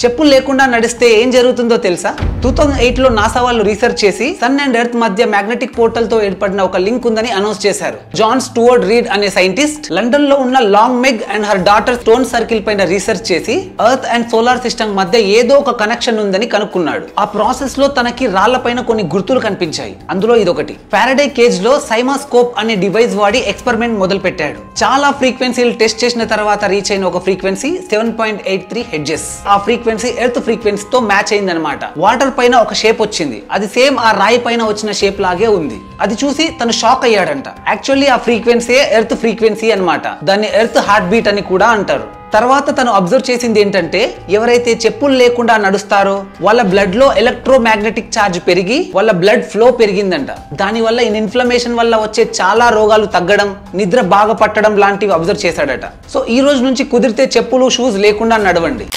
చెప్పులు లేకుండా నడిస్తే ఏం జరుగుతుందో తెలుసా? 2008 లో నాసా వాళ్ళు రీసెర్చ్ చేసి సన్ అండ్ ఎర్త్ మధ్య మ్యాగ్నెటిక్ పోర్టల్ తో ఏర్పడిన ఒక లింక్ ఉందని అనౌన్స్ చేశారు. జాన్ స్టూవర్ట్ రీడ్ అనే సైంటిస్ట్ లండన్ లో ఉన్న long మెగ్ and her daughter stone circle పైన రీసెర్చ్ చేసి ఎర్త్ అండ్ సోలార్ సిస్టమ్ మధ్య ఏదో ఒక కనెక్షన్ ఉందని కనుక్కున్నాడు. ఆ ప్రాసెస్ లో తనకి రాళ్ల పైన కొన్ని గుర్తులు కనిపించాయి. అందులో ఇదొకటి. ఫారడే కేజ్ లో సైమాస్కోప్ అనే డివైస్ వాడి ఎక్స్పెరిమెంట్ మొదలు పెట్టాడు. చాలా ఫ్రీక్వెన్సీలు టెస్ట్ చేసిన తర్వాత రీచ్ అయిన ఒక ఫ్రీక్వెన్సీ 7.83 హెడ్జెస్. ఆ ఫ్రీక్వెన్సీ ఎర్త్ ఫ్రీక్వెన్సీ తో మ్యాచ్ అయిందనమాట. వాటర్ పైన ఒక షేప్ వచ్చింది. అది సేమ్ ఆ రాయి పైన వచ్చిన షేప్ లాగే ఉంది. అది చూసి తను షాక్ అయ్యాడంట. యాక్చువల్లీ ఆ ఫ్రీక్వెన్సీ ఎర్త్ ఫ్రీక్వెన్సీ అన్నమాట. దాన్ని ఎర్త్ హార్ట్ బీట్ అని కూడా అంటారు. తర్వాత తను అబ్జర్వ్ చేసింది ఏంటంటే, ఎవరైతే చెప్పులు లేకుండా నడుస్తారో వాళ్ళ బ్లడ్ లో ఎలక్ట్రోమాగ్నెటిక్ ఛార్జ్ పెరిగి వాళ్ళ బ్లడ్ ఫ్లో పెరిగిందంట. దానివల్ల ఇన్ఫ్లమేషన్ వల్ల వచ్చే చాలా రోగాలు తగ్గడం, నిద్ర బాగా పట్టడం లాంటివి అబ్జర్వ్ చేశాడట. సో ఈ రోజు నుంచి కుదిరితే చెప్పులు షూస్ లేకుండా నడవండి.